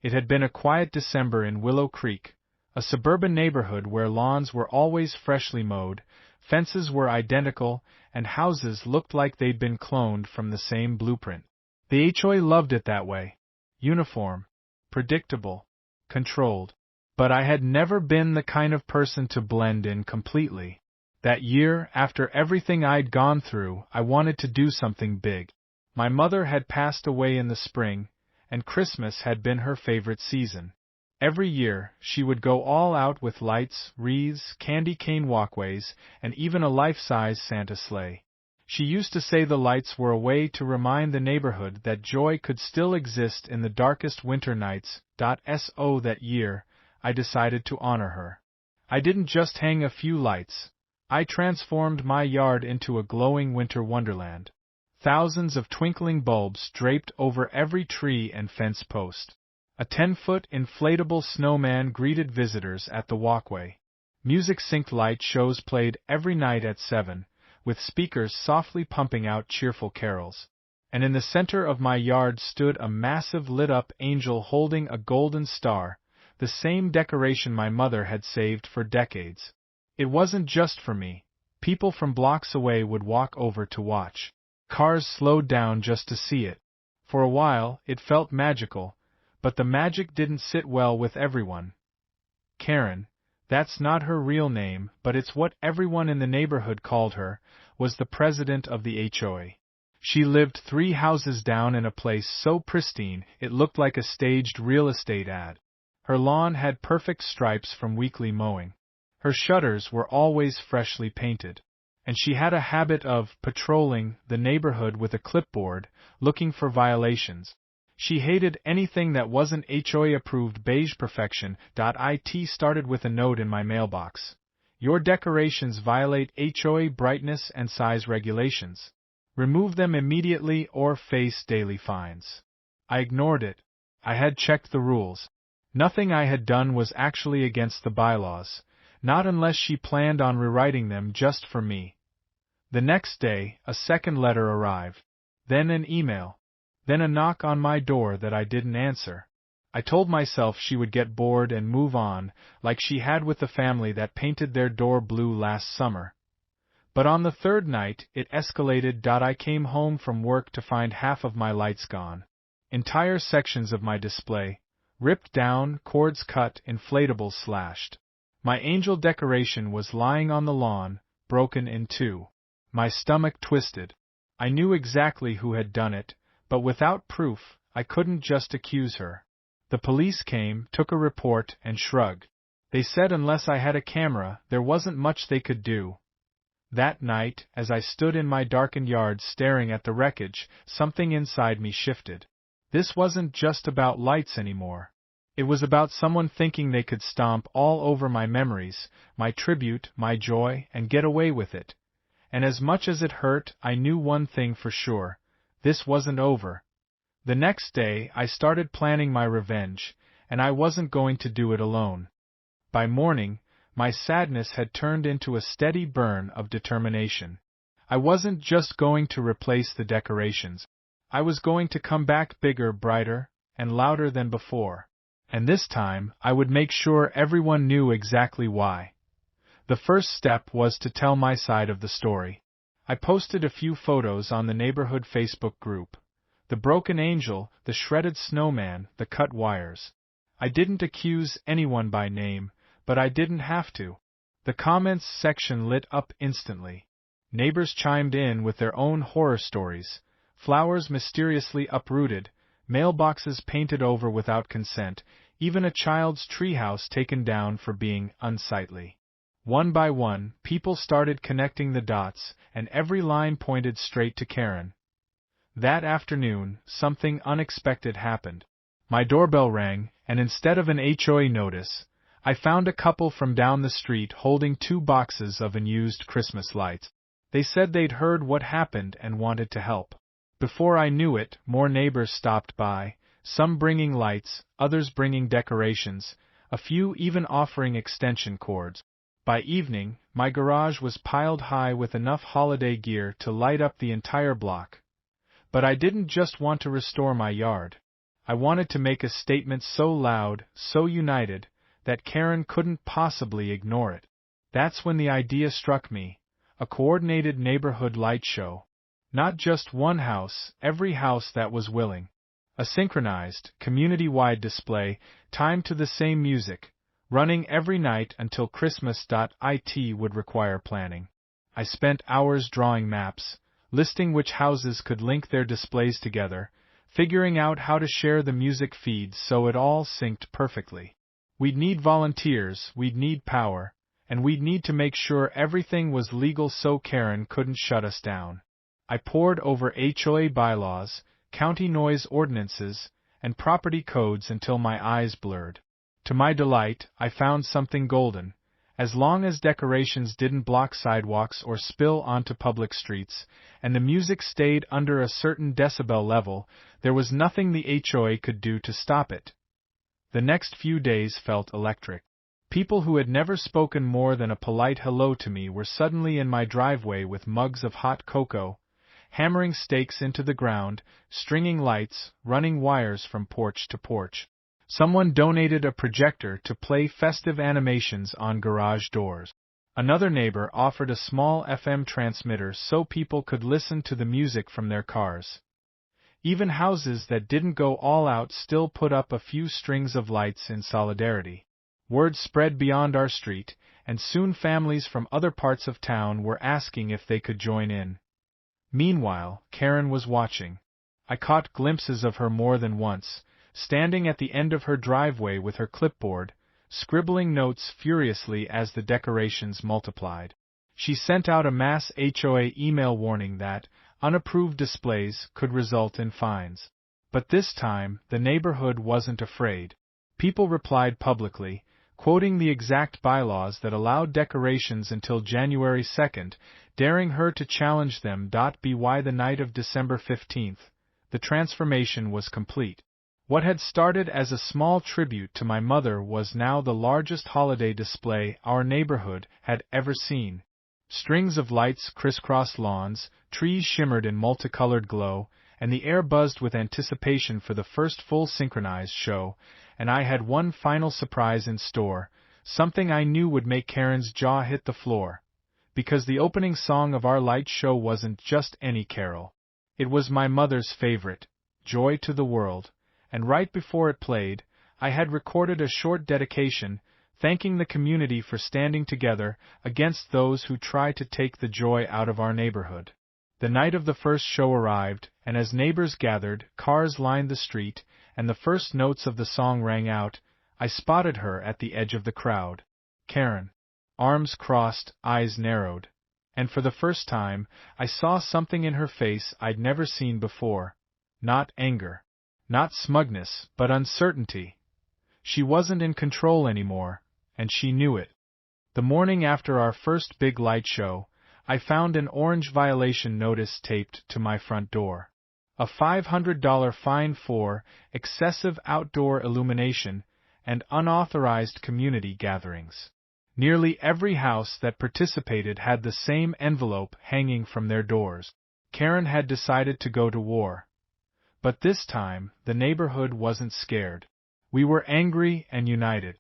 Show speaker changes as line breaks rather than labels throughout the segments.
It had been a quiet December in Willow Creek, a suburban neighborhood where lawns were always freshly mowed, fences were identical, and houses looked like they'd been cloned from the same blueprint. The HOA loved it that way. Uniform, predictable, controlled. But I had never been the kind of person to blend in completely. That year, after everything I'd gone through, I wanted to do something big. My mother had passed away in the spring, and Christmas had been her favorite season. Every year, she would go all out with lights, wreaths, candy cane walkways, and even a life-size Santa sleigh. She used to say the lights were a way to remind the neighborhood that joy could still exist in the darkest winter nights. So that year, I decided to honor her. I didn't just hang a few lights. I transformed my yard into a glowing winter wonderland. Thousands of twinkling bulbs draped over every tree and fence post. A 10-foot inflatable snowman greeted visitors at the walkway. Music-synced light shows played every night at 7, with speakers softly pumping out cheerful carols. And in the center of my yard stood a massive lit-up angel holding a golden star, the same decoration my mother had saved for decades. It wasn't just for me. People from blocks away would walk over to watch. Cars slowed down just to see it. For a while, it felt magical, but the magic didn't sit well with everyone. Karen, that's not her real name, but it's what everyone in the neighborhood called her, was the president of the HOA. She lived 3 houses down in a place so pristine it looked like a staged real estate ad. Her lawn had perfect stripes from weekly mowing. Her shutters were always freshly painted. And she had a habit of patrolling the neighborhood with a clipboard, looking for violations. She hated anything that wasn't HOA-approved beige perfection. It started with a note in my mailbox. Your decorations violate HOA brightness and size regulations. Remove them immediately or face daily fines. I ignored it. I had checked the rules. Nothing I had done was actually against the bylaws, not unless she planned on rewriting them just for me. The next day, a second letter arrived, then an email, then a knock on my door that I didn't answer. I told myself she would get bored and move on, like she had with the family that painted their door blue last summer. But on the third night, it escalated. I came home from work to find half of my lights gone. Entire sections of my display, ripped down, cords cut, inflatables slashed. My angel decoration was lying on the lawn, broken in 2. My stomach twisted. I knew exactly who had done it, but without proof, I couldn't just accuse her. The police came, took a report, and shrugged. They said unless I had a camera, there wasn't much they could do. That night, as I stood in my darkened yard staring at the wreckage, something inside me shifted. This wasn't just about lights anymore. It was about someone thinking they could stomp all over my memories, my tribute, my joy, and get away with it. And as much as it hurt, I knew one thing for sure. This wasn't over. The next day, I started planning my revenge, and I wasn't going to do it alone. By morning, my sadness had turned into a steady burn of determination. I wasn't just going to replace the decorations. I was going to come back bigger, brighter, and louder than before. And this time, I would make sure everyone knew exactly why. The first step was to tell my side of the story. I posted a few photos on the neighborhood Facebook group. The broken angel, the shredded snowman, the cut wires. I didn't accuse anyone by name, but I didn't have to. The comments section lit up instantly. Neighbors chimed in with their own horror stories. Flowers mysteriously uprooted, mailboxes painted over without consent, even a child's treehouse taken down for being unsightly. One by one, people started connecting the dots, and every line pointed straight to Karen. That afternoon, something unexpected happened. My doorbell rang, and instead of an HOA notice, I found a couple from down the street holding 2 boxes of unused Christmas lights. They said they'd heard what happened and wanted to help. Before I knew it, more neighbors stopped by, some bringing lights, others bringing decorations, a few even offering extension cords. By evening, my garage was piled high with enough holiday gear to light up the entire block. But I didn't just want to restore my yard. I wanted to make a statement so loud, so united, that Karen couldn't possibly ignore it. That's when the idea struck me: a coordinated neighborhood light show. Not just one house, every house that was willing. A synchronized, community-wide display, timed to the same music, running every night until Christmas. It would require planning. I spent hours drawing maps, listing which houses could link their displays together, figuring out how to share the music feeds so it all synced perfectly. We'd need volunteers, we'd need power, and we'd need to make sure everything was legal so Karen couldn't shut us down. I pored over HOA bylaws, county noise ordinances, and property codes until my eyes blurred. To my delight, I found something golden. As long as decorations didn't block sidewalks or spill onto public streets, and the music stayed under a certain decibel level, there was nothing the HOA could do to stop it. The next few days felt electric. People who had never spoken more than a polite hello to me were suddenly in my driveway with mugs of hot cocoa, hammering stakes into the ground, stringing lights, running wires from porch to porch. Someone donated a projector to play festive animations on garage doors. Another neighbor offered a small FM transmitter so people could listen to the music from their cars. Even houses that didn't go all out still put up a few strings of lights in solidarity. Word spread beyond our street, and soon families from other parts of town were asking if they could join in. Meanwhile, Karen was watching. I caught glimpses of her more than once, standing at the end of her driveway with her clipboard, scribbling notes furiously as the decorations multiplied. She sent out a mass HOA email warning that unapproved displays could result in fines. But this time, the neighborhood wasn't afraid. People replied publicly, quoting the exact bylaws that allowed decorations until January 2nd, daring her to challenge them. By the night of December 15th, the transformation was complete. What had started as a small tribute to my mother was now the largest holiday display our neighborhood had ever seen. Strings of lights crisscrossed lawns, trees shimmered in multicolored glow, and the air buzzed with anticipation for the first full synchronized show, and I had one final surprise in store, something I knew would make Karen's jaw hit the floor. Because the opening song of our light show wasn't just any carol. It was my mother's favorite, Joy to the World, and right before it played, I had recorded a short dedication, thanking the community for standing together against those who try to take the joy out of our neighborhood. The night of the first show arrived, and as neighbors gathered, cars lined the street, and the first notes of the song rang out, I spotted her at the edge of the crowd. Karen. Arms crossed, eyes narrowed. And for the first time, I saw something in her face I'd never seen before. Not anger. Not smugness, but uncertainty. She wasn't in control anymore, and she knew it. The morning after our first big light show, I found an orange violation notice taped to my front door. A $500 fine for excessive outdoor illumination and unauthorized community gatherings. Nearly every house that participated had the same envelope hanging from their doors. Karen had decided to go to war. But this time, the neighborhood wasn't scared. We were angry and united.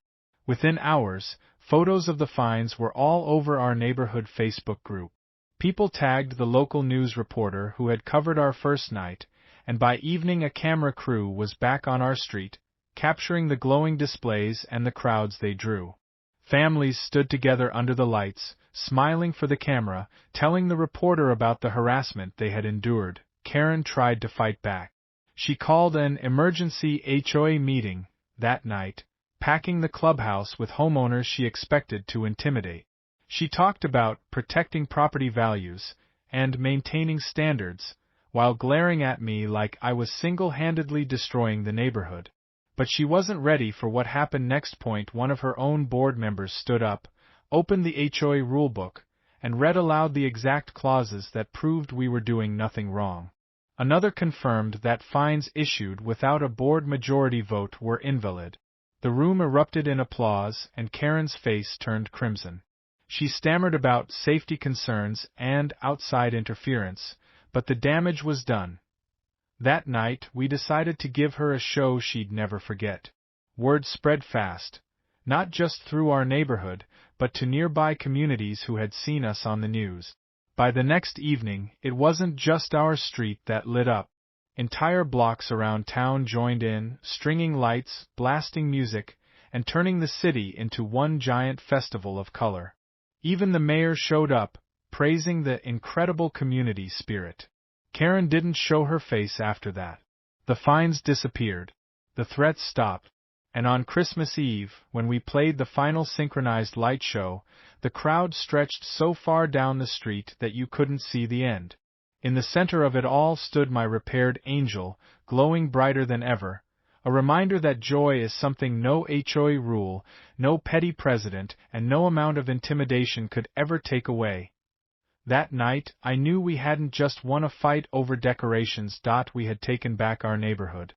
Within hours, photos of the fines were all over our neighborhood Facebook group. People tagged the local news reporter who had covered our first night, and by evening a camera crew was back on our street, capturing the glowing displays and the crowds they drew. Families stood together under the lights, smiling for the camera, telling the reporter about the harassment they had endured. Karen tried to fight back. She called an emergency HOA meeting that night, packing the clubhouse with homeowners she expected to intimidate. She talked about protecting property values and maintaining standards, while glaring at me like I was single-handedly destroying the neighborhood. But she wasn't ready for what happened next. One of her own board members stood up, opened the HOA rulebook, and read aloud the exact clauses that proved we were doing nothing wrong. Another confirmed that fines issued without a board majority vote were invalid. The room erupted in applause, and Karen's face turned crimson. She stammered about safety concerns and outside interference, but the damage was done. That night, we decided to give her a show she'd never forget. Word spread fast, not just through our neighborhood, but to nearby communities who had seen us on the news. By the next evening, it wasn't just our street that lit up. Entire blocks around town joined in, stringing lights, blasting music, and turning the city into one giant festival of color. Even the mayor showed up, praising the incredible community spirit. Karen didn't show her face after that. The fines disappeared. The threats stopped. And on Christmas Eve, when we played the final synchronized light show, the crowd stretched so far down the street that you couldn't see the end. In the center of it all stood my repaired angel, glowing brighter than ever, a reminder that joy is something no HOA rule, no petty president, and no amount of intimidation could ever take away. That night, I knew we hadn't just won a fight over decorations. We had taken back our neighborhood.